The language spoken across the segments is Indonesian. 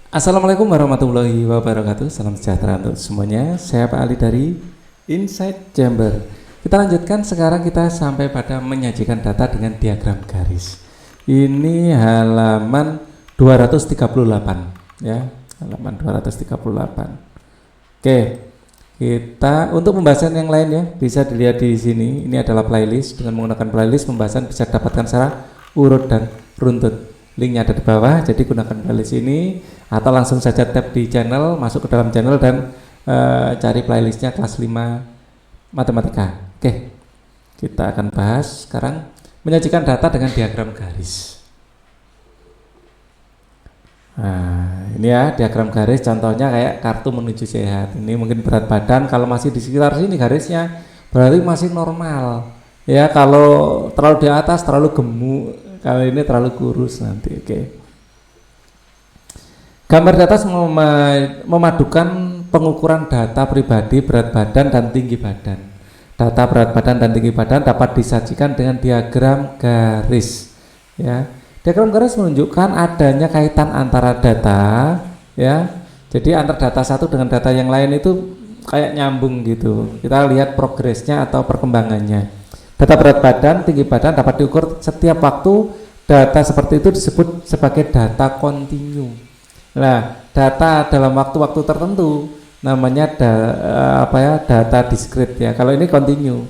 Assalamualaikum warahmatullahi wabarakatuh. Salam sejahtera untuk semuanya. Saya Pak Ali dari Inside Chamber. Kita lanjutkan, sekarang kita sampai pada menyajikan data dengan diagram garis. Ini halaman 238 ya, halaman 238. Oke. Kita untuk pembahasan yang lain ya, bisa dilihat di sini. Ini adalah playlist. Dengan menggunakan playlist, pembahasan bisa dapatkan secara urut dan runtut. Linknya ada di bawah, jadi gunakan playlist ini atau langsung saja tap di channel, masuk ke dalam channel dan cari playlistnya kelas 5 matematika. Oke, kita akan bahas sekarang menyajikan data dengan diagram garis. Nah, ini ya diagram garis, contohnya kayak kartu menuju sehat. Ini mungkin berat badan, kalau masih di sekitar sini garisnya berarti masih normal. Ya, kalau terlalu di atas terlalu gemuk, kalau ini terlalu kurus nanti. Oke. Gambar di atas memadukan pengukuran data pribadi, berat badan dan tinggi badan. Data berat badan dan tinggi badan dapat disajikan dengan diagram garis. Ya, diagram garis menunjukkan adanya kaitan antara data, ya. Jadi antar data satu dengan data yang lain itu kayak nyambung gitu. Kita lihat progresnya atau perkembangannya. Data berat badan, tinggi badan dapat diukur setiap waktu. Data seperti itu disebut sebagai data kontinu. Nah, data dalam waktu-waktu tertentu namanya data diskrit ya. Kalau ini kontinu,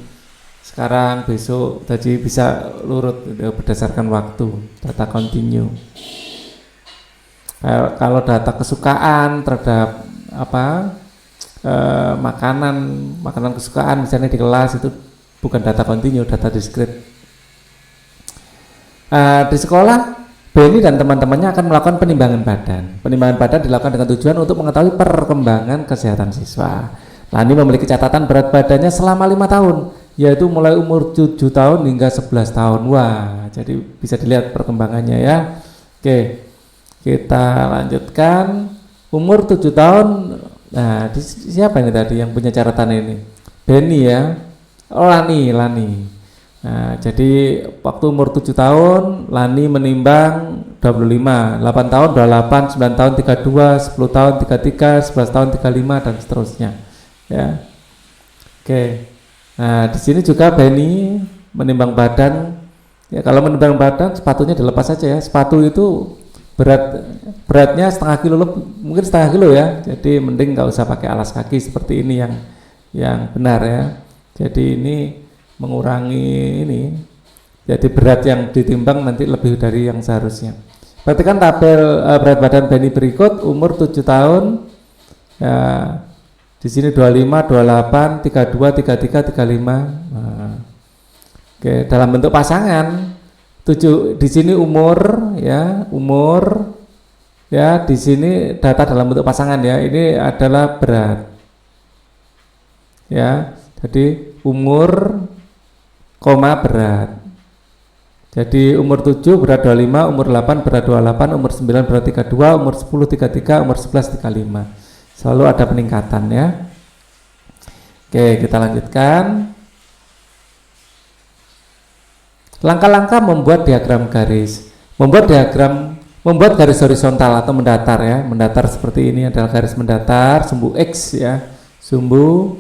sekarang besok, jadi bisa lurut berdasarkan waktu. Data kontinu. Kalau data kesukaan terhadap makanan kesukaan misalnya di kelas, itu bukan data kontinu, data diskrit. Di sekolah, Benny dan teman-temannya akan melakukan penimbangan badan. Penimbangan badan dilakukan dengan tujuan untuk mengetahui perkembangan kesehatan siswa. Lani memiliki catatan berat badannya selama 5 tahun, yaitu mulai umur 7 tahun hingga 11 tahun. Wah, jadi bisa dilihat perkembangannya ya. Oke, kita lanjutkan. Umur 7 tahun. Nah, siapa ini tadi yang punya catatan ini? Benny ya. Oh, Lani. Nah, jadi waktu umur 7 tahun Lani menimbang 25, 8 tahun 28, 9 tahun 32, 10 tahun 33, 11 tahun 35 dan seterusnya. Ya. Oke. Nah, di sini juga Benny menimbang badan. Ya, kalau menimbang badan sepatunya dilepas saja ya. Sepatu itu beratnya setengah kilo, mungkin setengah kilo ya. Jadi mending nggak usah pakai alas kaki seperti ini yang benar ya. Jadi ini mengurangi ini, jadi berat yang ditimbang nanti lebih dari yang seharusnya. Perhatikan tabel berat badan Benny berikut. Umur 7 tahun ya, di sini 25, 28, 32, 33, 35. Nah, oke, dalam bentuk pasangan 7 di sini umur ya, di sini data dalam bentuk pasangan ya. Ini adalah berat ya, jadi umur berat. Jadi umur 7 berat 25, umur 8 berat 28, umur 9 berat 32, umur 10 33, umur 11 35. Selalu ada peningkatan ya. Oke, kita lanjutkan. Langkah-langkah membuat diagram garis. Membuat garis horizontal atau mendatar ya. Mendatar seperti ini adalah garis mendatar, sumbu X ya. Sumbu,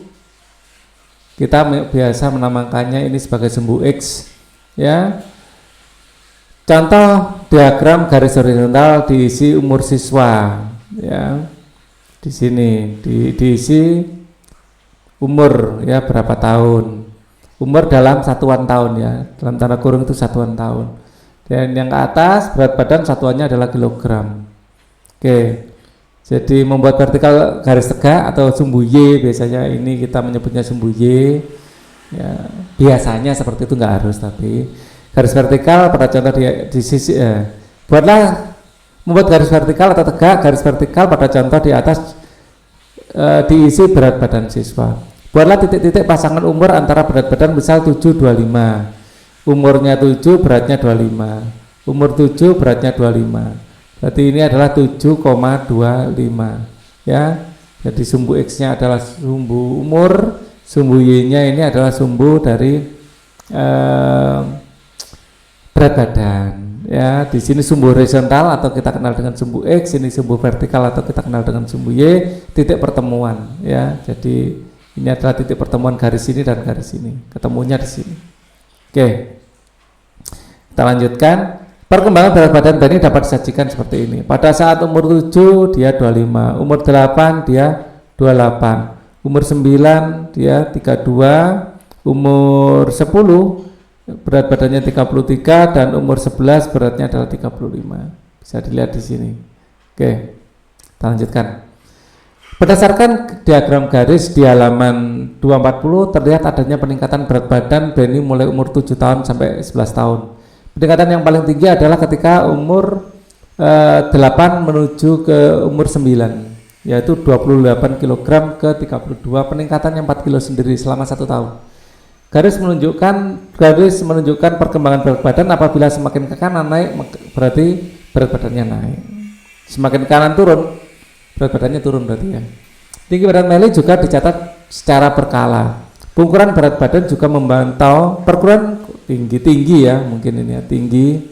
kita biasa menamakannya ini sebagai sumbu X ya. Contoh diagram garis horizontal diisi umur siswa ya. Di sini diisi umur ya, berapa tahun. Umur dalam satuan tahun ya. Dalam tanda kurung itu satuan tahun. Dan yang ke atas berat badan satuannya adalah kilogram. Oke. Jadi membuat vertikal garis tegak atau sumbu Y, biasanya ini kita menyebutnya sumbu Y ya, biasanya seperti itu, nggak harus, tapi garis vertikal pada contoh di sisi buatlah membuat garis vertikal atau tegak garis vertikal pada contoh di atas diisi berat badan siswa. Buatlah titik-titik pasangan umur antara berat badan, misal 7, 25, umurnya 7, beratnya 25, umur 7, beratnya 25. Berarti ini adalah 7,25 ya. Jadi sumbu X-nya adalah sumbu umur, sumbu Y-nya ini adalah sumbu dari berat badan. ya. Di sini sumbu horizontal atau kita kenal dengan sumbu X, ini sumbu vertikal atau kita kenal dengan sumbu Y, titik pertemuan ya. Jadi ini adalah titik pertemuan garis ini dan garis ini, ketemunya di sini. Oke, kita lanjutkan. Perkembangan berat badan Benny dapat disajikan seperti ini. Pada saat umur 7 dia 25, umur 8 dia 28, umur 9 dia 32, umur 10 berat badannya 33, dan umur 11 beratnya adalah 35. Bisa dilihat di sini. Oke, kita lanjutkan. Berdasarkan diagram garis di halaman 240 terlihat adanya peningkatan berat badan Benny mulai umur 7 tahun sampai 11 tahun. Peningkatan yang paling tinggi adalah ketika umur 8 menuju ke umur 9, yaitu 28 kg ke 32, peningkatan yang 4 kg sendiri selama 1 tahun. Garis menunjukkan perkembangan berat badan. Apabila semakin ke kanan naik berarti berat badannya naik, semakin ke kanan turun berat badannya turun berarti ya. Tinggi badan Melly juga dicatat secara berkala. Pengukuran berat badan juga memantau perguruan tinggi ya, mungkin ini ya, tinggi.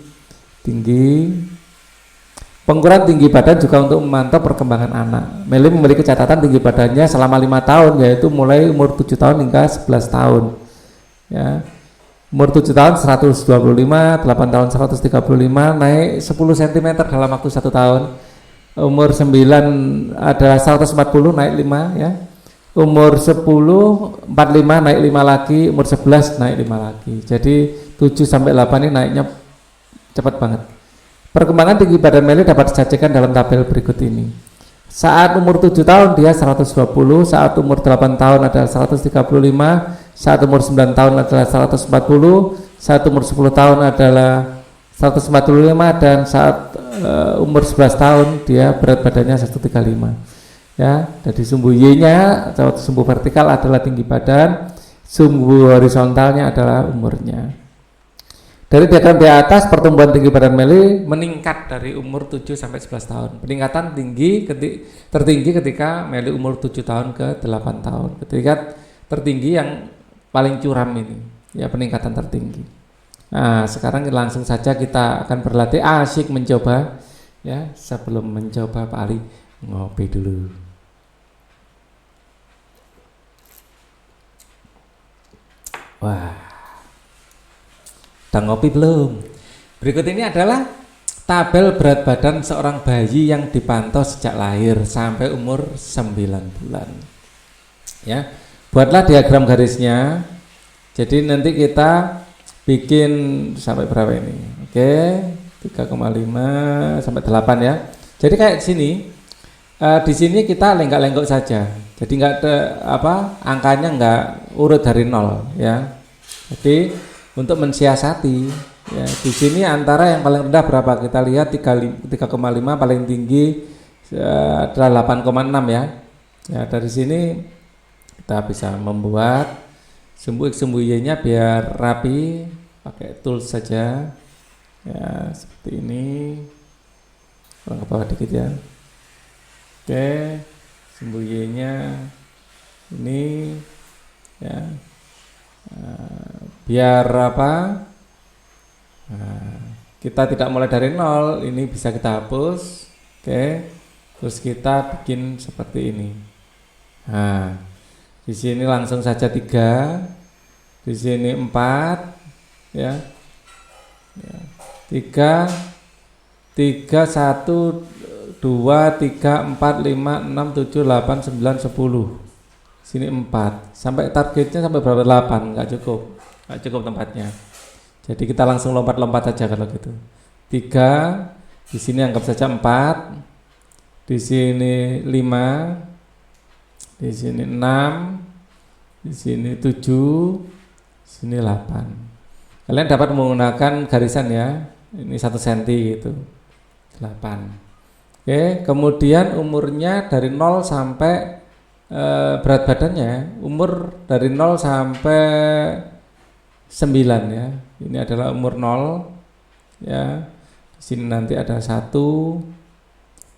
Pengukuran tinggi badan juga untuk memantau perkembangan anak. Melly memiliki catatan tinggi badannya selama 5 tahun, yaitu mulai umur 7 tahun hingga 11 tahun. Ya. Umur 7 tahun 125, 8 tahun 135, naik 10 cm dalam waktu 1 tahun. Umur 9 adalah 140, naik 5 ya. Umur 10 45 naik 5 lagi, umur 11 naik 5 lagi. Jadi 7 sampai 8 ini naiknya cepat banget. Perkembangan tinggi badan Melly dapat disajikan dalam tabel berikut ini. Saat umur 7 tahun dia 120, saat umur 8 tahun adalah 135, saat umur 9 tahun adalah 140, saat umur 10 tahun adalah 145, dan saat umur 11 tahun dia berat badannya 135. Ya, jadi sumbu Y-nya atau sumbu vertikal adalah tinggi badan, sumbu horizontalnya adalah umurnya. Dari diagram di atas, pertumbuhan tinggi badan Melly meningkat dari umur 7 sampai 11 tahun. Peningkatan tertinggi ketika Melly umur 7 tahun ke 8 tahun. Ketika tertinggi yang paling curam ini, ya, peningkatan tertinggi. Nah, sekarang langsung saja kita akan berlatih, asyik mencoba ya. Sebelum mencoba Pak Ali ngopi dulu. Wah, udah ngopi belum? Berikut ini adalah tabel berat badan seorang bayi yang dipantau sejak lahir sampai umur 9 bulan. Ya, buatlah diagram garisnya. Jadi nanti kita bikin sampai berapa ini? Oke, 3,5 sampai 8 ya. Jadi kayak sini. Di sini kita lenggak-lenggok saja. Jadi nggak angkanya nggak urut dari 0 ya. Jadi untuk mensiasati ya, di sini antara yang paling rendah berapa? Kita lihat 3,5, paling tinggi adalah 8,6 ya. Ya, dari sini kita bisa membuat sumbu X sumbu Y-nya biar rapi, pakai tools saja. Ya, seperti ini. Kurang ke bawah dikit ya. Oke, sumbu Y-nya ini ya, biar kita tidak mulai dari 0, ini bisa kita hapus. Oke, terus kita bikin seperti ini. Nah, di sini langsung saja 3, di sini 4 ya, 3 1 2, 3, 4, 5, 6, 7, 8, 9, 10. Sini 4. Sampai targetnya sampai berapa? 8. Nggak cukup tempatnya. Jadi kita langsung lompat-lompat aja kalau gitu. 3, di sini anggap saja 4, di sini 5, di sini 6, di sini 7, di sini 8. Kalian dapat menggunakan garisan ya. Ini 1 cm gitu. 8. Oke, kemudian umurnya dari 0 sampai berat badannya, umur dari 0 sampai 9 ya. Ini adalah umur 0 ya. Di sini nanti ada 1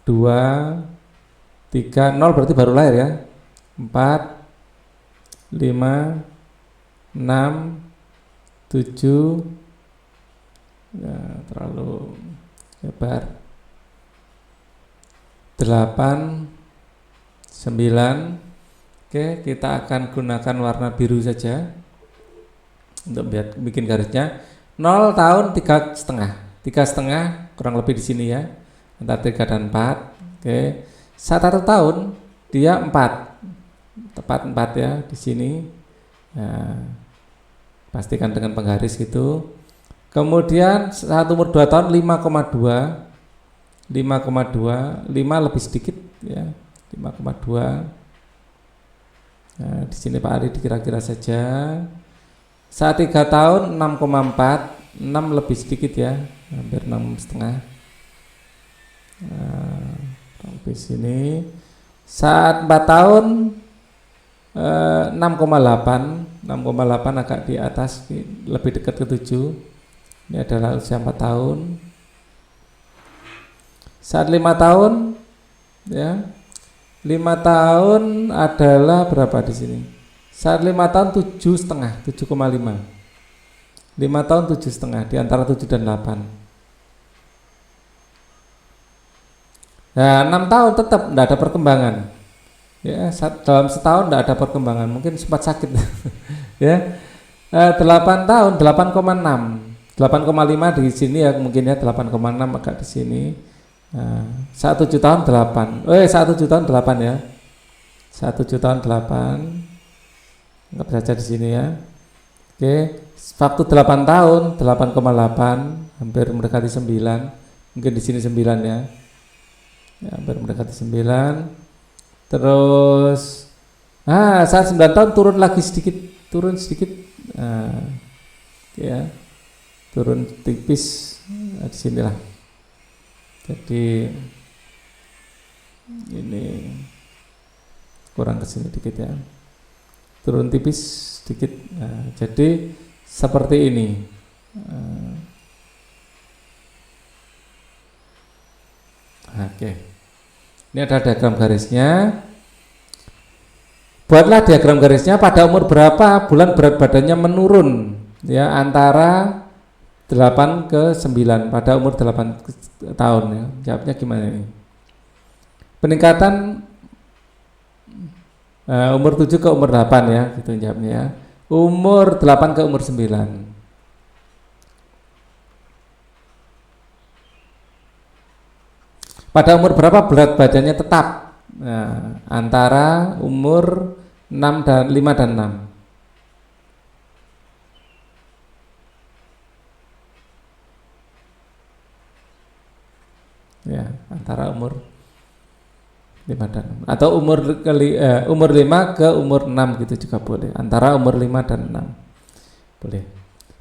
2 3, 0 berarti baru lahir ya. 4 5 6 7 ya, terlalu lebar. 8, 9. Oke, kita akan gunakan warna biru saja untuk bikin garisnya. 0 tahun 3,5. 3,5 kurang lebih di sini ya, antara 3 dan 4. Oke, 1 tahun dia 4, tepat 4 ya di sini. Nah, pastikan dengan penggaris gitu. Kemudian saat umur 2 tahun 5,2. 5,2, 5 lebih sedikit ya, 5,2. Nah, di sini Pak Ali dikira-kira saja. Saat 3 tahun 6,4, 6 lebih sedikit ya, hampir 6,5. Nah, sampai sini. Saat 4 tahun 6,8, 6,8 agak di atas, lebih dekat ke 7. Ini adalah usia 4 tahun. Saat 5 tahun ya, 5 tahun adalah berapa di sini? Saat 5 tahun 7,5, 7,5. 5 tahun 7,5, di antara 7 dan 8. Nah, 6 tahun tetap tidak ada perkembangan. Ya, dalam setahun tidak ada perkembangan, mungkin sempat sakit. Ya. 8 tahun 8,6. 8,5 di sini ya, mungkin ya 8,6 agak di sini. Nah, saat 7 tahun 8. Saat 7 tahun 8 ya. Saat 7 tahun 8. Anggap saja di sini ya. Oke, waktu 8 tahun 8,8, hampir mendekati 9. Mungkin di sini 9 ya. Ya, hampir mendekati 9. Terus saat 9 tahun turun lagi sedikit, turun sedikit. Nah, ya. Turun tipis di sinilah. Jadi ini kurang ke sini dikit ya, turun tipis sedikit. Nah, jadi seperti ini. Oke, ini ada diagram garisnya. Buatlah diagram garisnya pada umur berapa bulan berat badannya menurun ya, antara 8 ke 9 pada umur 8 tahun ya. Jawabnya gimana ini? Peningkatan umur 7 ke umur 8 ya, gitu jawabnya ya. Umur 8 ke umur 9. Pada umur berapa berat badannya tetap? Nah, antara umur 5 dan 6. Ya, antara umur 5 dan 6, atau umur 5 ke umur 6 gitu juga boleh. Antara umur 5 dan 6 boleh.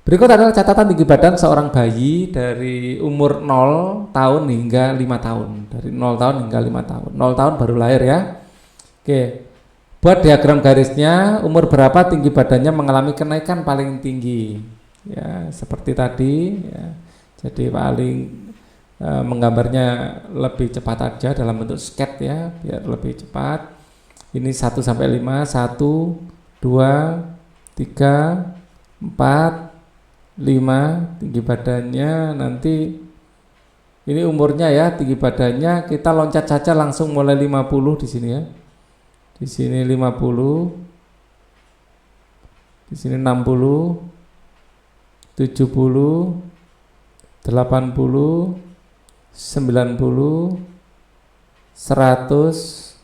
Berikut adalah catatan tinggi badan seorang bayi dari umur 0 tahun hingga 5 tahun. Dari 0 tahun hingga 5 tahun. 0 tahun baru lahir ya. Oke. Buat diagram garisnya, umur berapa tinggi badannya mengalami kenaikan paling tinggi. Ya, seperti tadi ya. Jadi paling menggambarnya lebih cepat aja dalam bentuk sketch ya, biar lebih cepat. Ini 1 sampai 5, 1, 2, 3, 4, 5 tinggi badannya. Nanti ini umurnya ya, tinggi badannya kita loncat saja langsung mulai 50 di sini ya. Di sini 50, di sini 60, 70, 80, 90, 100.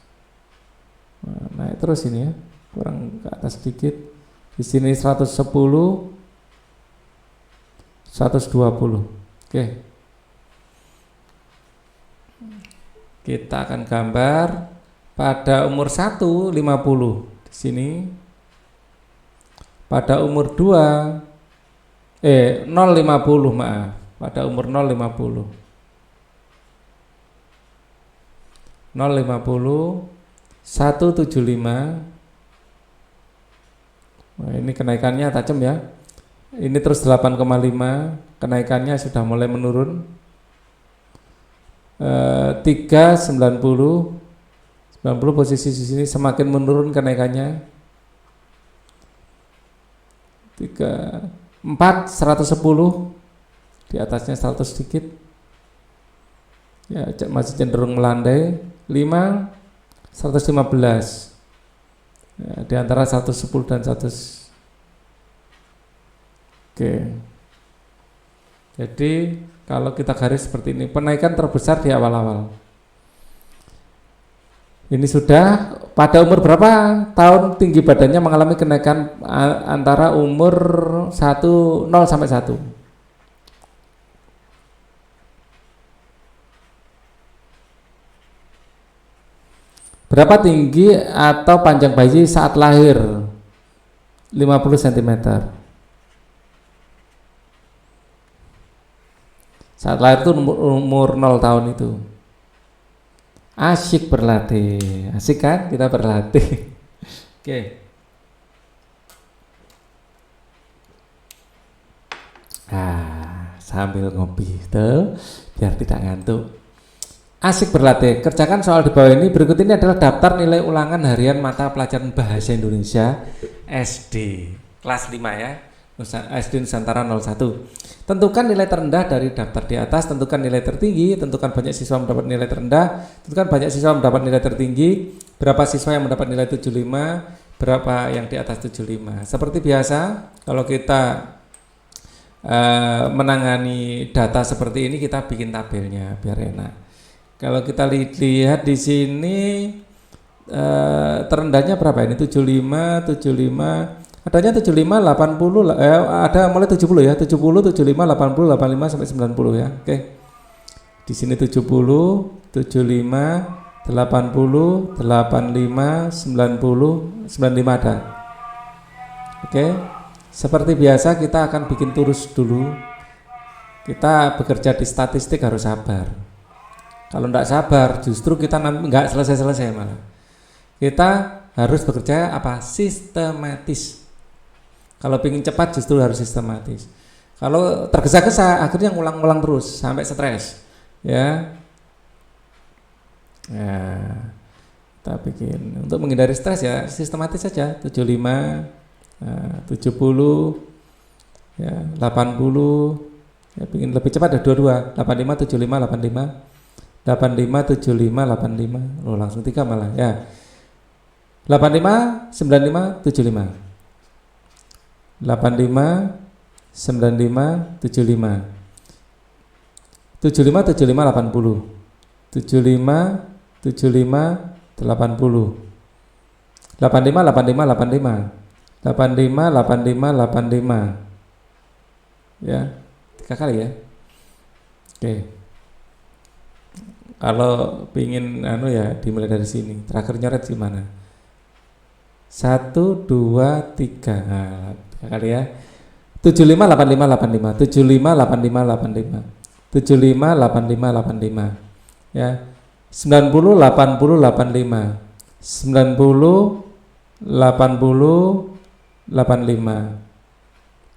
Naik terus ini ya, kurang ke atas sedikit. Di sini 110, 120. Oke. Kita akan gambar pada umur 1 50 di sini. Pada umur 2 0 50, maaf. Pada umur 0 50. 0,50, 175. Nah, ini kenaikannya tajam ya. Ini terus 8,5, kenaikannya sudah mulai menurun. 3,90, 90 posisi di sini semakin menurun kenaikannya. 4, 110, Di atasnya 100 sedikit. Ya, masih cenderung melandai. 5, 115. Ya, di antara 110 dan 100. Oke. Jadi kalau kita garis seperti ini, penaikan terbesar di awal-awal. Ini sudah pada umur berapa tahun tinggi badannya mengalami kenaikan antara umur 0 sampai 1. Berapa tinggi atau panjang bayi saat lahir? 50 cm. Saat lahir itu umur 0 tahun itu. Asyik berlatih. Asik kan kita berlatih. Oke. Sambil ngopi tuh biar tidak ngantuk. Asik berlatih. Kerjakan soal di bawah ini. Berikut ini adalah daftar nilai ulangan harian mata pelajaran Bahasa Indonesia SD kelas 5 ya. SD Nusantara 01. Tentukan nilai terendah dari daftar di atas, tentukan nilai tertinggi, tentukan banyak siswa mendapat nilai terendah, tentukan banyak siswa mendapat nilai tertinggi, berapa siswa yang mendapat nilai 75, berapa yang di atas 75. Seperti biasa, kalau kita menangani data seperti ini, kita bikin tabelnya biar enak. Kalau kita lihat di sini terendahnya berapa ini? 75, 75. Adanya 75, 80, ada mulai 70 ya, 70, 75, 80, 85 sampai 90 ya. Oke. Di sini 70, 75, 80, 85, 90, 95 ada. Oke. Seperti biasa kita akan bikin turus dulu. Kita bekerja di statistik harus sabar. Kalau enggak sabar justru kita nanti enggak selesai-selesai malah. Kita harus bekerja apa? Sistematis. Kalau ingin cepat justru harus sistematis. Kalau tergesa-gesa akhirnya ngulang-ngulang terus sampai stres. Ya. Ya. Kita bikin untuk menghindari stres ya sistematis saja. 75, 70, ya 80. Ya, ingin lebih cepat ada 22, 85, 75, 85. 85, 75, 85. Loh, langsung 3 malah ya. 85, 95, 75. 85, 95, 75. 75, 75, 80. 75, 75, 80. 85, 85, 85. 85, 85, 85. Ya, 3 kali ya. Oke. Kalau pingin ya dimulai dari sini. Terakhir nyoret gimana? 1, 2, 3. Nah, 3 kali ya. 75, 85, 85. 75, 85, 85. 75, 85, 85. Ya. 90, 80, 85. 90, 80, 85.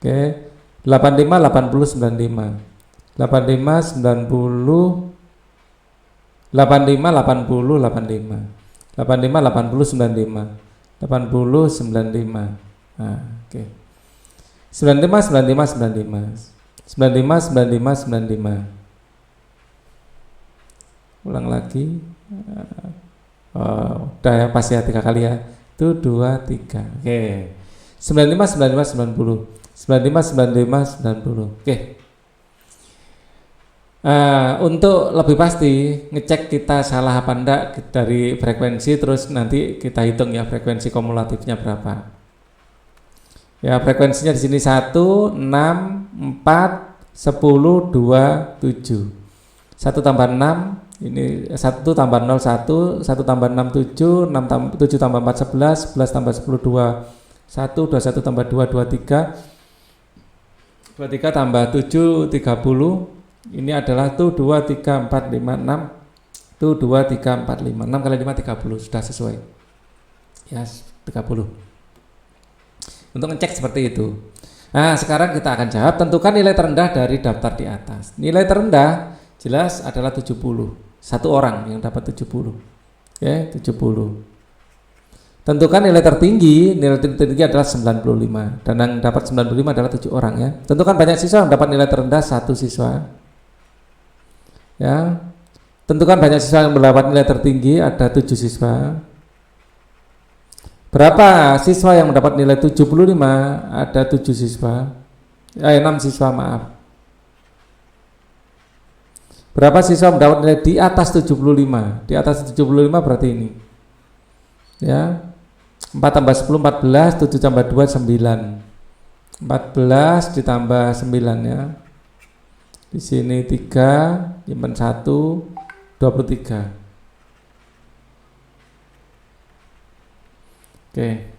Oke. 85, 80, 95. 85, 90, 85, 80, 85. 85, 80, 95. 80, 95. Nah, oke. 95, 95, 95. 95, 95, 95. Ulang lagi. Udah ya, pasti ya 3 kali ya. 1, 2, 3. Oke. 95, 95, 90. 95, 95, 90. Oke. Untuk lebih pasti ngecek kita salah apa enggak dari frekuensi, terus nanti kita hitung ya frekuensi kumulatifnya berapa. Ya, frekuensinya di sini 1, 6, 4, 10, 2, 7. 1 tambah 6 ini 1 tambah 0 1, 1 tambah 6 7, 7 tambah 4 11, 11 tambah 10 2, 1, 21 tambah 2 23, 23 tambah 7 30. Ini adalah 1 2 3 4 5 6. 1 2 3 4 5. 6 kali 5 30, sudah sesuai. Ya, 30. Untuk ngecek seperti itu. Nah, sekarang kita akan jawab, tentukan nilai terendah dari daftar di atas. Nilai terendah jelas adalah 70. Satu orang yang dapat 70. Oke, 70. Tentukan nilai tertinggi adalah 95 dan yang dapat 95 adalah 7 orang ya. Tentukan banyak siswa yang dapat nilai terendah 1 siswa. Ya. Tentukan banyak siswa yang mendapat nilai tertinggi ada 7 siswa. Berapa siswa yang mendapat nilai 75 ada 7 siswa. 6 siswa maaf. Berapa siswa mendapat nilai di atas 75? Di atas 75 berarti ini. Ya. 4 tambah 10 14, 7 tambah 2 9. 14 ditambah 9 ya. Di sini 3, simpan 1, 23. Oke.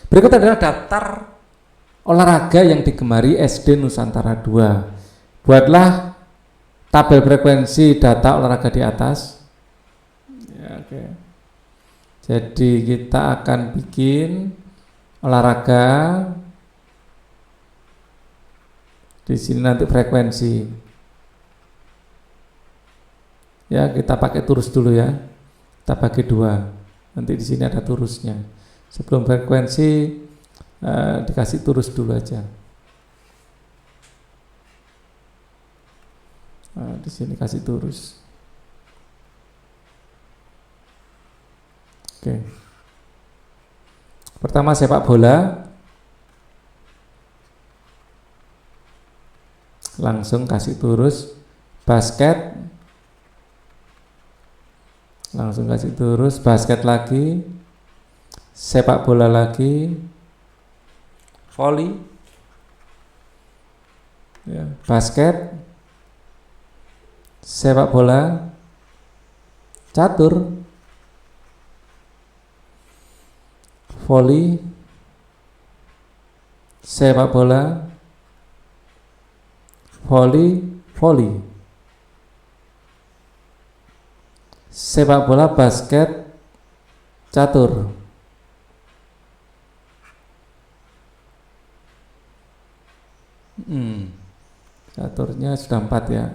Berikut adalah daftar olahraga yang digemari SD Nusantara 2. Buatlah tabel frekuensi data olahraga di atas. Ya, oke. Jadi kita akan bikin olahraga. Di sini nanti frekuensi. Ya, kita pakai turus dulu ya. Kita bagi 2. Nanti di sini ada turusnya. Sebelum frekuensi dikasih turus dulu aja. Nah, di sini kasih turus. Oke. Pertama sepak bola. Langsung kasih turus. Basket. Langsung kasih turus. Basket lagi. Sepak bola lagi. Volley. Ya, basket. Sepak bola. Catur. Volley, sepak bola, volley, sepak bola, basket, catur. Caturnya sudah 4 ya.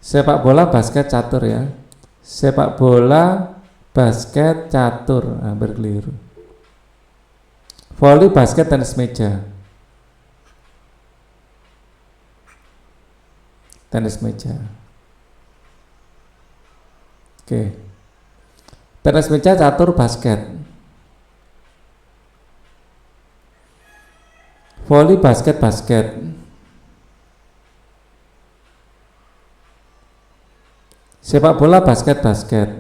Sepak bola, basket, catur ya. Sepak bola, basket, catur. Hampir keliru. Volley, basket, tenis meja. Tenis meja. Oke. Tenis meja, catur, basket. Volley, basket, basket. Sepak bola, basket, basket.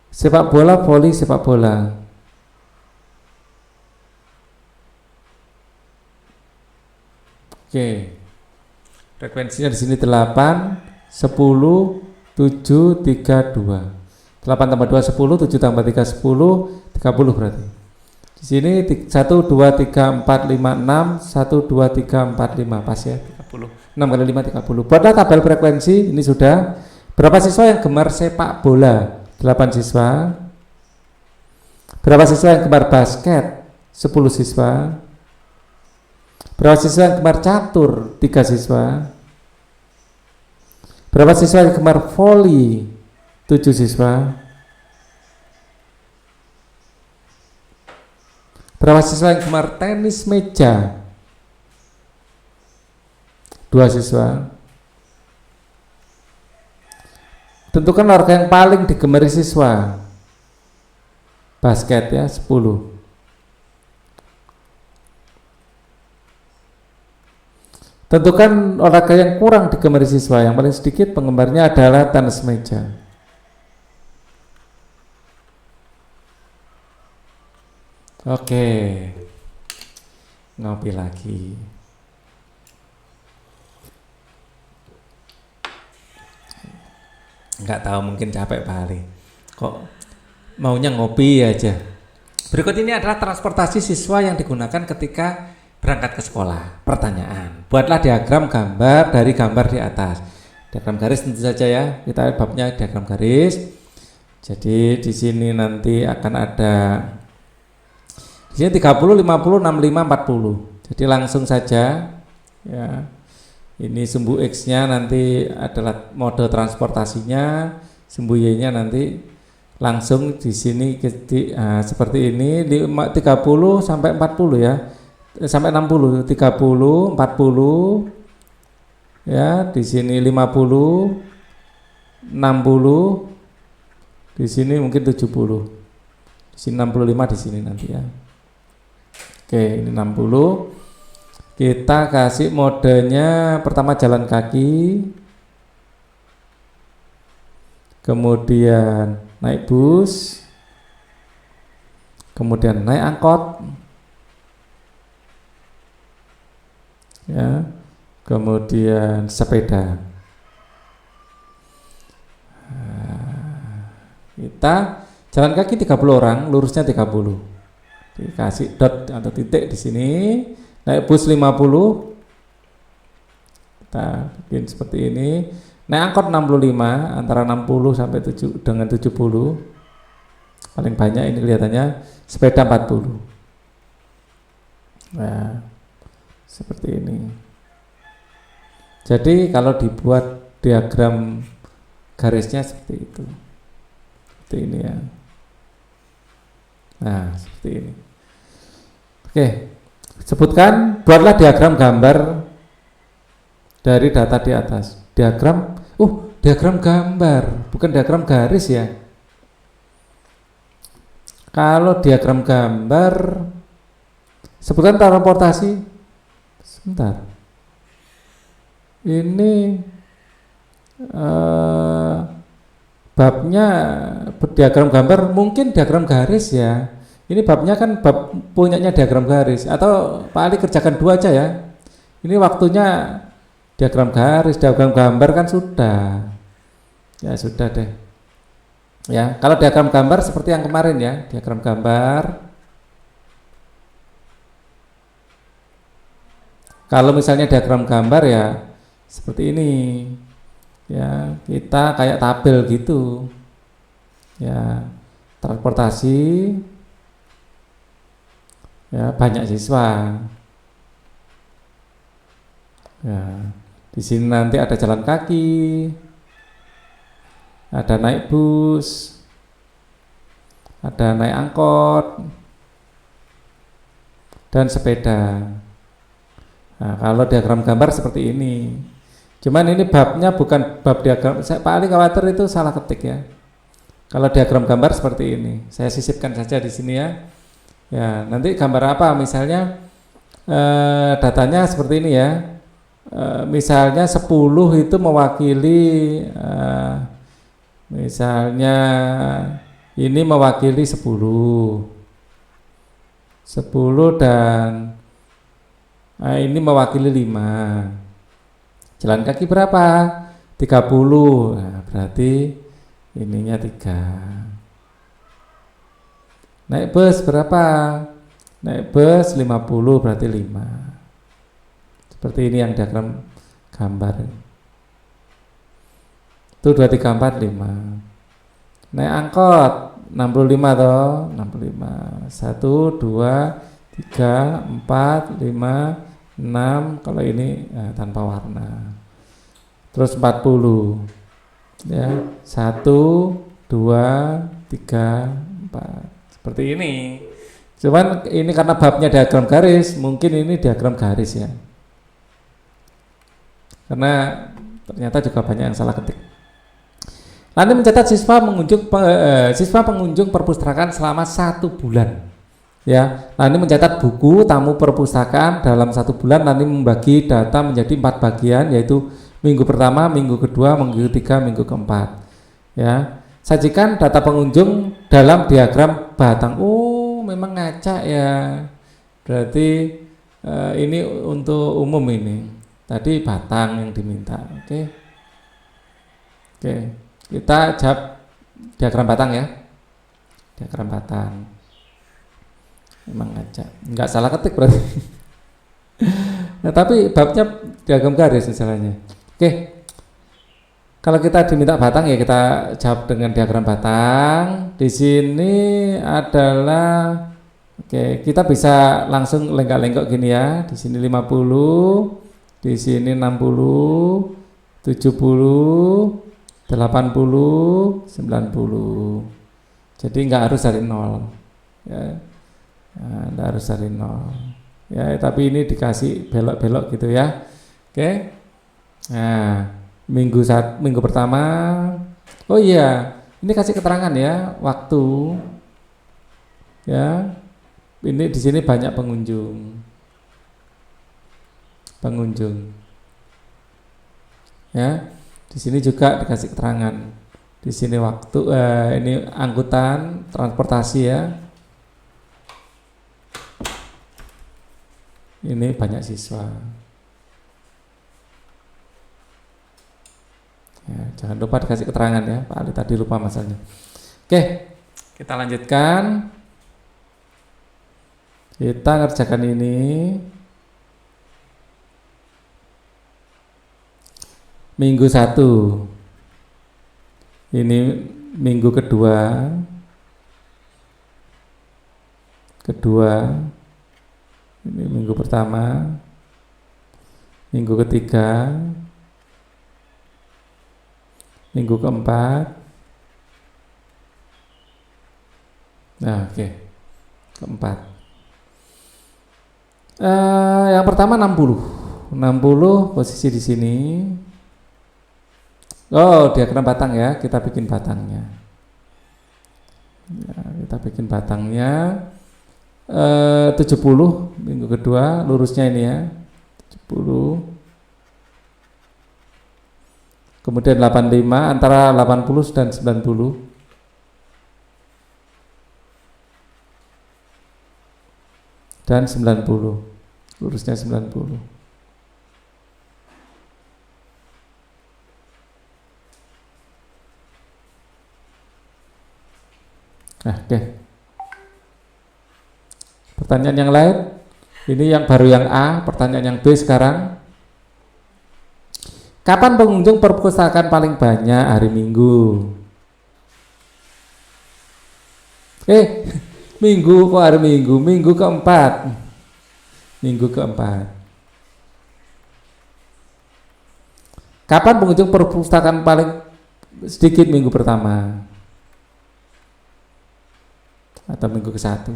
Sepak bola, volley, sepak bola. Oke. Frekuensinya di sini 8, 10, 7, 3, 2. 8 tambah 2 10, 7 tambah 3 10, 30 berarti. Di sini 1 2 3 4 5 6, 1 2 3 4 5 pas ya 30. 6 kali 5 30. Buatlah tabel frekuensi. Ini sudah. Berapa siswa yang gemar sepak bola? 8 siswa. Berapa siswa yang gemar basket? 10 siswa. Berapa siswa yang gemar catur? 3 siswa. Berapa siswa yang gemar volley? 7 siswa. Berapa siswa yang gemar tenis meja? 2 siswa. Tentukan olahraga yang paling digemari siswa. Basket ya, 10. Tentukan olahraga yang kurang digemari siswa. Yang paling sedikit penggemarnya adalah tenis meja. Oke, ngopi lagi. Nggak tahu, mungkin capek Pak Ali. Kok maunya ngopi aja. Berikut ini adalah transportasi siswa yang digunakan ketika berangkat ke sekolah. Pertanyaan, buatlah diagram gambar dari gambar di atas. Diagram garis tentu saja ya. Kita babnya diagram garis. Jadi di sini nanti akan ada Di sini 30, 50, 65, 40. Jadi langsung saja ya. Ini sumbu X-nya nanti adalah mode transportasinya, sumbu Y-nya nanti langsung di sini seperti ini 30 sampai 40 ya. Sampai 60, 30, 40 ya, di sini 50, 60, di sini mungkin 70. Di sini 65 di sini nanti ya. Oke, ini 60. Kita kasih modenya pertama jalan kaki, kemudian naik bus, kemudian naik angkot, ya, kemudian sepeda. Kita jalan kaki 30 orang, lurusnya 30. Dikasih dot atau titik di sini. Naik bus 50, kita bikin seperti ini. Naik angkot 65, antara 60 sampai 7 dengan 70. Paling banyak ini kelihatannya. Sepeda 40. Nah, seperti ini. Jadi kalau dibuat diagram garisnya seperti itu. Seperti ini ya. Nah, seperti ini. Oke. Sebutkan, buatlah diagram gambar dari data di atas. Diagram gambar, bukan diagram garis ya. Kalau diagram gambar, sebutkan transportasi. Sebentar. Ini babnya diagram gambar, mungkin diagram garis ya. Ini babnya kan bab punyanya diagram garis, atau Pak Ali kerjakan dua aja ya. Ini waktunya diagram garis, diagram gambar kan sudah. Ya sudah deh. Ya, kalau diagram gambar seperti yang kemarin ya, diagram gambar. Kalau misalnya diagram gambar ya seperti ini. Ya, kita kayak tabel gitu. Ya, transportasi. Ya, banyak siswa. Ya, di sini nanti ada jalan kaki, ada naik bus, ada naik angkot, dan sepeda. Nah, kalau diagram gambar seperti ini. Cuman ini babnya bukan bab diagram. Pak Ali khawatir itu salah ketik ya. Kalau diagram gambar seperti ini, saya sisipkan saja di sini ya. Ya, nanti gambar apa? Misalnya datanya seperti ini ya. Misalnya 10 itu mewakili misalnya ini mewakili 10. 10 dan ini mewakili 5. Jalan kaki berapa? 30. Nah, berarti ininya 3. Naik bus berapa? Naik bus 50 berarti 5. Seperti ini yang diagram gambar. Itu 2, 3, 4, 5. Naik angkot 65 toh, 65. 1, 2, 3, 4, 5, 6. Kalau ini tanpa warna. Terus 40. Ya, 1, 2, 3, 4. Seperti ini. Cuman ini karena babnya diagram garis, mungkin ini diagram garis ya. Karena ternyata juga banyak yang salah ketik. Nanti mencatat siswa pengunjung perpustakaan selama 1 bulan. Ya, nanti mencatat buku tamu perpustakaan dalam 1 bulan, nanti membagi data menjadi 4 bagian, yaitu minggu pertama, minggu kedua, minggu ketiga, minggu keempat. Ya. Sajikan data pengunjung dalam diagram batang. Oh, memang ngacak ya. Berarti ini untuk umum ini. Tadi batang yang diminta. Oke. Kita jawab diagram batang ya. Diagram batang. Memang ngacak. Enggak salah ketik berarti. Nah, tapi babnya diagram garis misalnya. Oke. Kalau kita diminta batang ya kita jawab dengan diagram batang. Di sini adalah Oke, kita bisa langsung lenggak-lenggok gini ya. Di sini 50, di sini 60, 70, 80, 90. Jadi nggak harus dari nol. Ya. Nah, nggak harus dari nol. Ya, tapi ini dikasih belok-belok gitu ya. Oke. Nah, minggu pertama. Oh iya, ini kasih keterangan ya, waktu. Ya. Ini di sini banyak pengunjung. Ya, di sini juga dikasih keterangan. Di sini waktu, ini angkutan transportasi ya. Ini banyak siswa. Ya, jangan lupa dikasih keterangan ya, Pak Ali tadi lupa masalahnya. Oke, kita lanjutkan. Kita ngerjakan ini. Minggu 1. Ini minggu kedua. Ini minggu pertama. Minggu ketiga. Minggu keempat. Nah, oke. Keempat. Yang pertama 60 posisi di sini. Oh, diagram batang ya, kita bikin batangnya. Ya, kita bikin batangnya. 70 minggu kedua, lurusnya ini ya. 70. Kemudian 85, antara 80 dan 90. Dan 90, lurusnya 90. Nah, oke. Pertanyaan yang lain? Ini yang baru yang A, pertanyaan yang B sekarang. Kapan pengunjung perpustakaan paling banyak? Hari Minggu. Minggu kok hari Minggu? Minggu keempat. Kapan pengunjung perpustakaan paling sedikit? Minggu pertama atau minggu ke-1?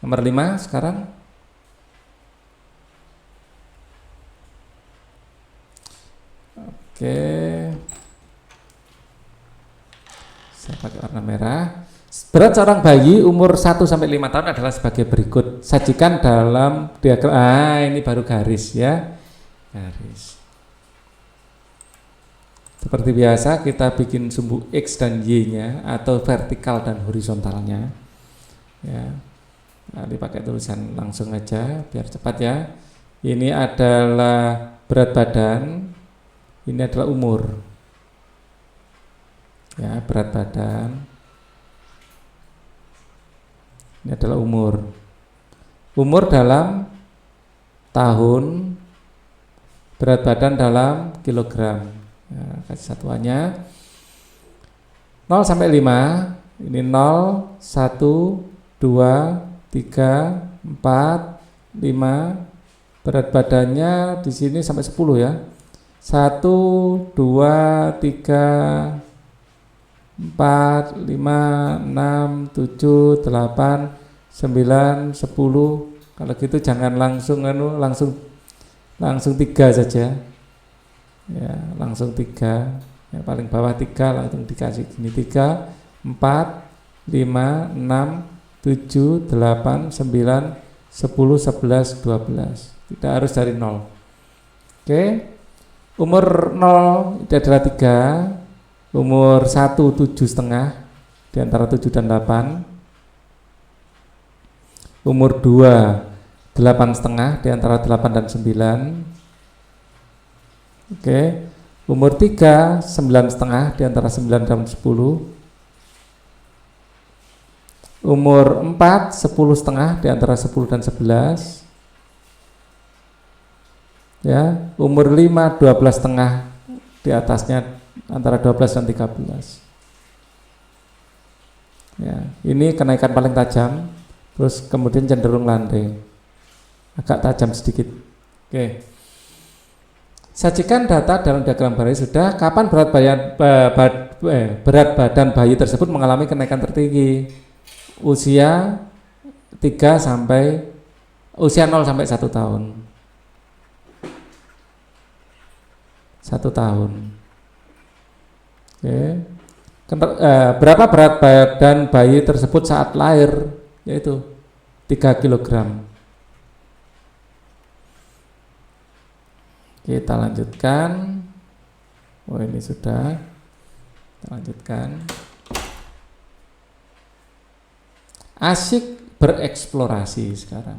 Nomor 5 sekarang. Oke. Saya pakai warna merah. Berat seorang bayi umur 1 sampai 5 tahun adalah sebagai berikut. Sajikan dalam diagram. Ini baru garis ya. Garis. Seperti biasa kita bikin sumbu X dan Y-nya atau vertikal dan horizontalnya. Ya. Nanti pakai tulisan langsung aja biar cepat ya. Ini adalah berat badan. Ini adalah umur. Ya, berat badan. Ini adalah umur. Umur dalam tahun, berat badan dalam kilogram. Ya, kasih satuannya 0 sampai 5. Ini 0, 1, 2, 3, 4, 5. Berat badannya di sini sampai 10 ya. 1, 2, 3, 4, 5, 6, 7, 8, 9, 10. Kalau gitu jangan langsung langsung 3 saja. Ya, langsung 3. Ya, paling bawah 3 langsung dikasih gini 3, 4, 5, 6, 7, 8, 9, 10, 11, 12. Tidak harus dari 0. Oke. Umur 0 itu adalah 3. Umur 1 7,5 di antara 7 dan 8. Umur 2 8,5 di antara 8 dan 9. Oke. Umur 3 9,5 di antara 9 dan 10. Umur 4 10,5 di antara 10 dan 11. Ya, umur 5 12,5 di atasnya antara 12 dan 13. Ya, ini kenaikan paling tajam terus kemudian cenderung landai, agak tajam sedikit. Oke. Sajikan data dalam diagram bayi sudah. Kapan berat badan bayi tersebut mengalami kenaikan tertinggi? Usia 0 sampai 1 tahun. 1 tahun. Oke. Berapa berat badan bayi tersebut saat lahir? Yaitu 3 kg. Kita lanjutkan. Oh, ini sudah. Kita lanjutkan. Asyik bereksplorasi sekarang.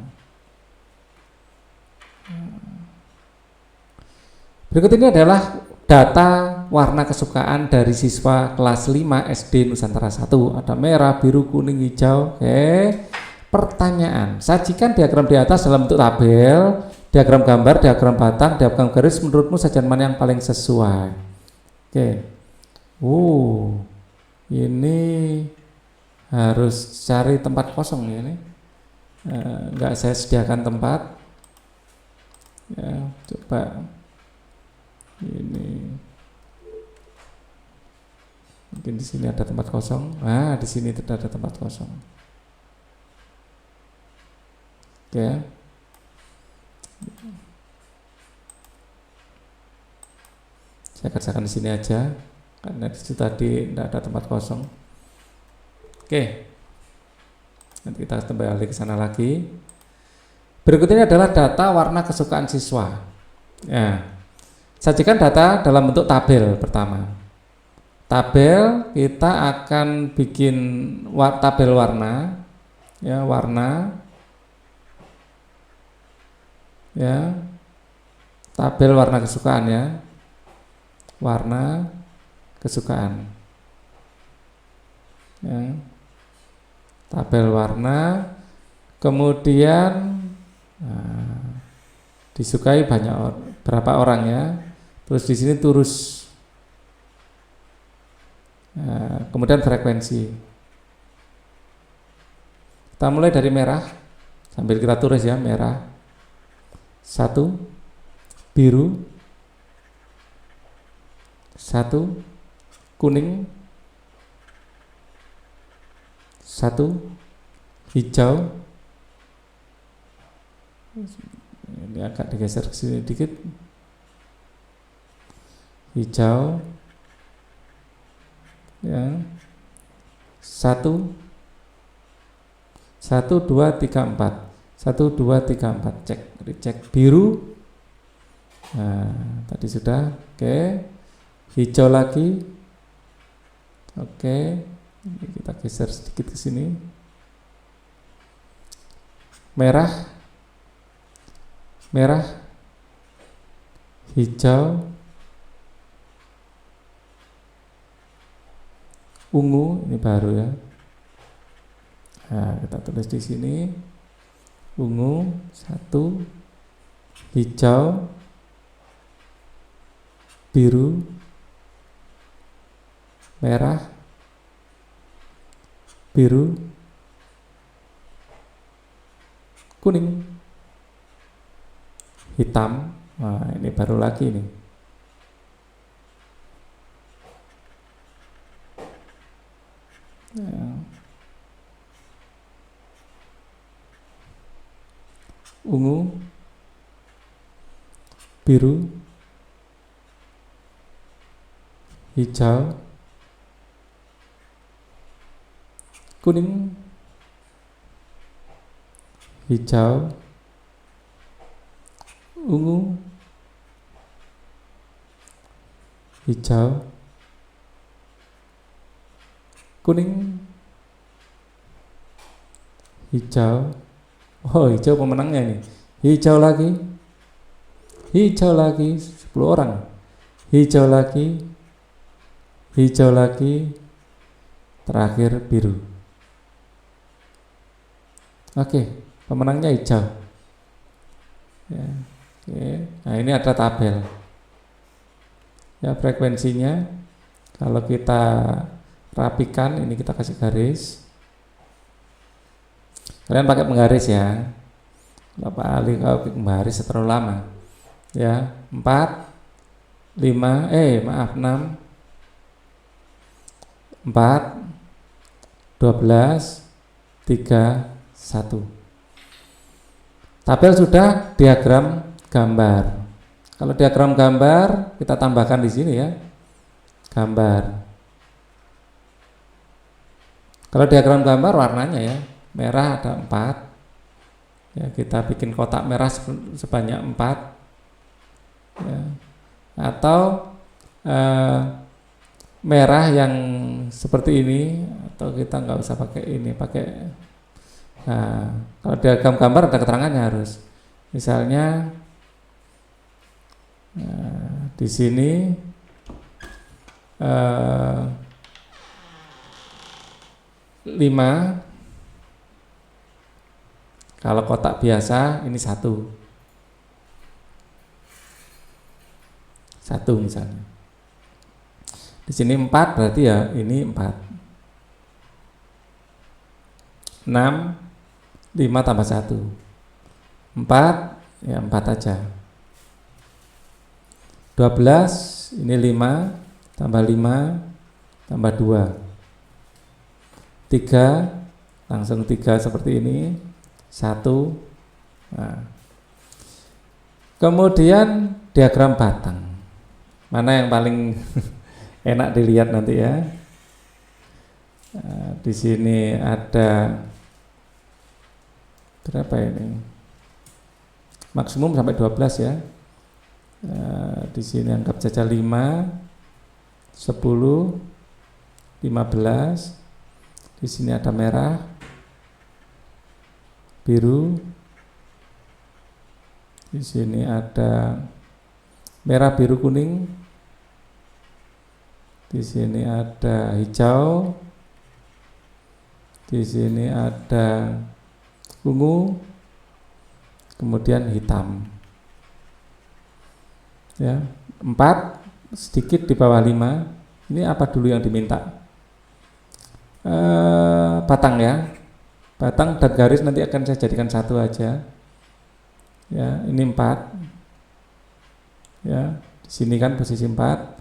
Berikut ini adalah data warna kesukaan dari siswa kelas 5 SD Nusantara 1. Ada merah, biru, kuning, hijau. Oke. Pertanyaan, sajikan diagram di atas dalam bentuk tabel, diagram gambar, diagram batang, diagram garis. Menurutmu sajian mana yang paling sesuai? Oke. Ini harus cari tempat kosong ya ini. Enggak saya sediakan tempat. Ya, coba ini. Mungkin di sini ada tempat kosong. Nah, di sini tidak ada tempat kosong. Oke. Saya kerjakan di sini aja karena di situ tadi tidak ada tempat kosong. Oke. Nanti kita kembali ke sana lagi. Berikut ini adalah data warna kesukaan siswa. Ya. Sajikan data dalam bentuk tabel pertama. Tabel kita akan bikin tabel warna, ya warna, ya tabel warna kesukaan ya, warna kesukaan, ya tabel warna, kemudian disukai berapa orang ya, terus di sini terus. Kemudian frekuensi. Kita mulai dari merah sambil kita tulis ya, merah 1, biru 1, kuning 1, hijau. Ini agak digeser ke sini dikit. Hijau ya 1 2 3 4 1 2 3 4 cek biru. Nah, tadi sudah. Oke. Hijau lagi. Oke. Ini kita geser sedikit ke sini. Merah. Hijau. Ungu, ini baru ya. Nah, kita tulis di sini. Ungu 1, hijau, biru, merah, biru, kuning, hitam. Nah, ini baru lagi nih. Ya. Ungu, biru, hijau, kuning, hijau, ungu, hijau, kuning, hijau. Oh, hijau pemenangnya ini. Hijau lagi, 10 orang. Hijau lagi, terakhir biru. Oke, pemenangnya hijau. Ya, oke. Nah, ini ada tabel. Ya, frekuensinya kalau kita rapikan, ini kita kasih garis. Kalian pakai penggaris ya. Kalau Pak Ali kalau penggaris terlalu lama. Ya, 4, 5, maaf 6, 4, 12, 3, 1. Tabel sudah, diagram gambar. Kalau diagram gambar kita tambahkan di sini ya, gambar. Kalau diagram gambar warnanya ya, merah ada 4. Ya, kita bikin kotak merah sebanyak 4. Ya. Atau merah yang seperti ini, atau kita nggak usah pakai ini, pakai. Nah, kalau diagram gambar ada keterangannya harus. Misalnya di sini 5. Kalau kotak biasa ini 1 misalnya. Di sini 4 berarti ya ini 4. 6, 5 tambah 1. 4, ya 4 aja. 12, ini 5 tambah 5 tambah 2. 3, langsung 3 seperti ini. 1. Nah. Kemudian diagram batang. Mana yang paling enak dilihat nanti ya. Nah, di sini ada berapa ini? Maksimum sampai 12 ya. Di sini anggap saja 5, 10, 15. Di sini ada merah, biru. Di sini ada merah, biru, kuning. Di sini ada hijau. Di sini ada ungu. Kemudian hitam. Ya, 4 sedikit di bawah 5. Ini apa dulu yang diminta? Batang ya. Batang dan garis nanti akan saya jadikan 1 aja. Ya, ini 4. Ya, di sini kan posisi 4.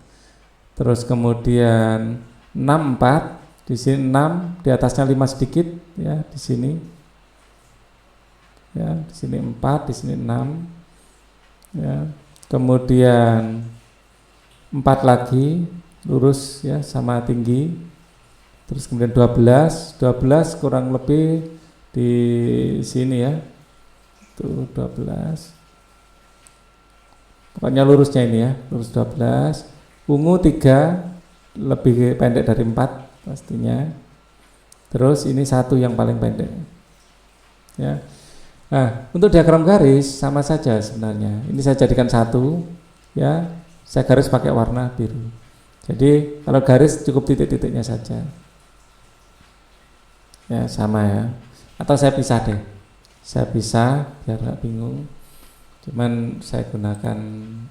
Terus kemudian 6, 4. Di sini 6, di atasnya 5 sedikit ya, di sini. Ya, di sini 4, di sini 6. Ya. Kemudian 4 lagi lurus ya, sama tinggi. Terus kemudian 12 kurang lebih di sini ya. Tuh 12. Pokoknya lurusnya ini ya, lurus 12. Ungu 3, lebih pendek dari 4 pastinya. Terus ini 1 yang paling pendek. Ya. Nah, untuk diagram garis sama saja sebenarnya. Ini saya jadikan 1 ya. Saya garis pakai warna biru. Jadi kalau garis cukup titik-titiknya saja. Ya, sama ya. Atau saya pisah deh. Saya pisah biar gak bingung. Cuman saya gunakan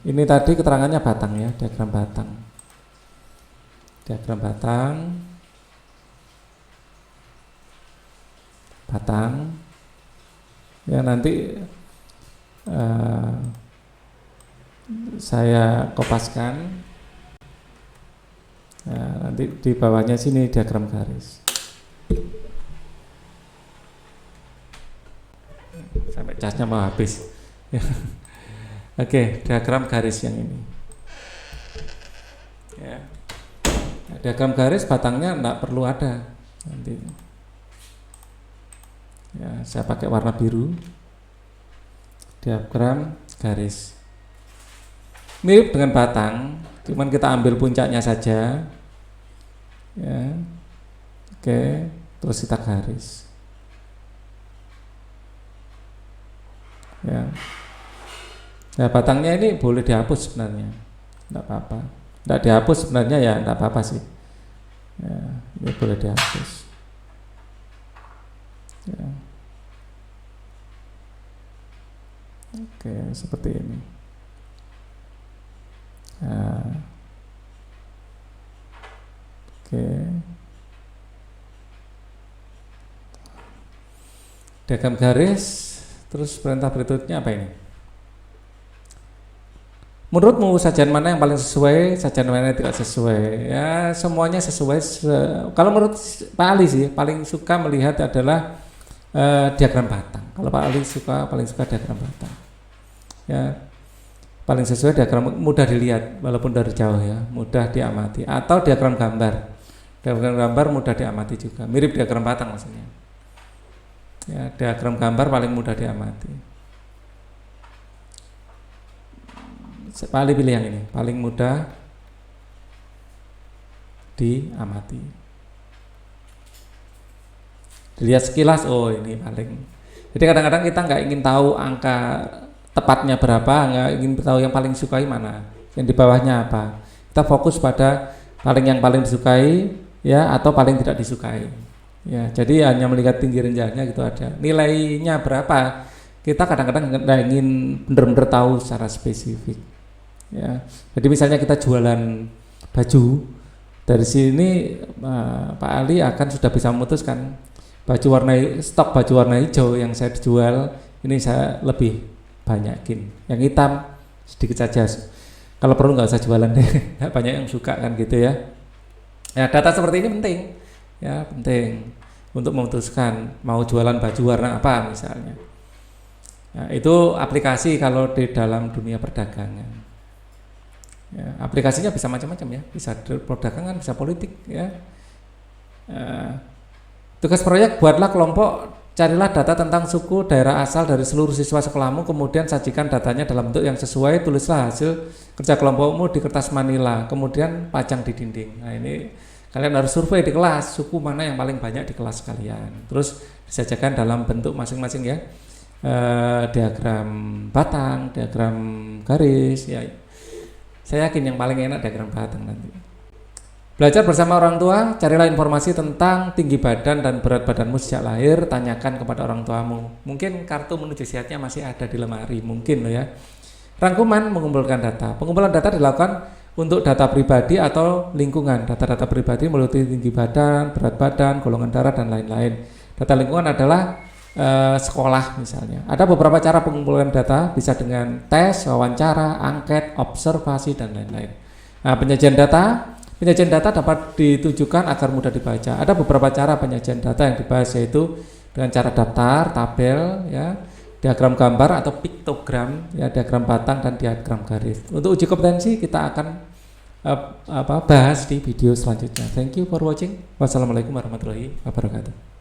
ini tadi keterangannya batang ya, diagram batang. Diagram batang. Batang. Ya, nanti saya kopaskan. Nah, nanti di bawahnya sini diagram garis. Sampai casnya mau habis. Oke, diagram garis yang ini. Ya. Nah, diagram garis batangnya enggak perlu ada nanti. Ya, saya pakai warna biru. Diagram garis. Mirip dengan batang, cuman kita ambil puncaknya saja. Ya. Oke, terus kita garis. Ya. Nah, batangnya ini boleh dihapus sebenarnya. Enggak apa-apa. Enggak dihapus sebenarnya ya enggak apa-apa sih. Ya, ini boleh dihapus. Ya. Oke, seperti ini. Nah. Oke. diagram garis. Terus perintah berikutnya apa ini? Menurutmu sajian mana yang paling sesuai, sajian mana yang tidak sesuai? Ya semuanya sesuai. Kalau menurut Pak Ali sih paling suka melihat adalah diagram batang. Kalau Pak Ali paling suka diagram batang. Ya paling sesuai diagram, mudah dilihat walaupun dari jauh ya, mudah diamati. Atau diagram gambar. Diagram gambar mudah diamati juga. Mirip diagram batang maksudnya. Ya diagram gambar paling mudah diamati. Pak Ali pilih yang ini, paling mudah diamati. Dilihat sekilas, oh ini paling. Jadi kadang-kadang kita nggak ingin tahu angka tepatnya berapa, nggak ingin tahu yang paling disukai mana, yang di bawahnya apa. Kita fokus pada yang paling disukai, ya, atau paling tidak disukai. Ya, jadi hanya melihat tinggi renjanya gitu aja. Nilainya berapa? Kita kadang-kadang nggak ingin benar-benar tahu secara spesifik. Ya, jadi misalnya kita jualan baju, dari sini Pak Ali akan sudah bisa memutuskan stok baju warna hijau yang saya jual ini saya lebih banyakin, yang hitam sedikit saja. Kalau perlu nggak usah jualan deh, banyak yang suka kan gitu ya. Ya data seperti ini penting, ya penting untuk memutuskan mau jualan baju warna apa misalnya. Nah, itu aplikasi kalau di dalam dunia perdagangan. Ya, aplikasinya bisa macam-macam ya, bisa perdagangan, bisa politik ya. Tugas proyek, buatlah kelompok, carilah data tentang suku daerah asal dari seluruh siswa sekolahmu, kemudian sajikan datanya dalam bentuk yang sesuai, tulislah hasil kerja kelompokmu di kertas manila, kemudian pajang di dinding. Nah ini kalian harus survei di kelas, suku mana yang paling banyak di kelas kalian, terus disajikan dalam bentuk masing-masing ya, diagram batang, diagram garis ya. Saya yakin yang paling enak diagram batang nanti. Belajar bersama orang tua, carilah informasi tentang tinggi badan dan berat badanmu sejak lahir, tanyakan kepada orang tuamu. Mungkin kartu menuju sehatnya masih ada di lemari, mungkin loh ya. Rangkuman, mengumpulkan data. Pengumpulan data dilakukan untuk data pribadi atau lingkungan. Data-data pribadi meliputi tinggi badan, berat badan, golongan darah, dan lain-lain. Data lingkungan adalah sekolah misalnya. Ada beberapa cara pengumpulan data, bisa dengan tes, wawancara, angket, observasi, dan lain-lain. Nah, penyajian data dapat ditujukan agar mudah dibaca. Ada beberapa cara penyajian data yang dibahas, yaitu dengan cara daftar, tabel, ya, diagram gambar atau piktogram, ya, diagram batang dan diagram garis. Untuk uji kompetensi kita akan bahas di video selanjutnya. Thank you for watching. Wassalamualaikum warahmatullahi wabarakatuh.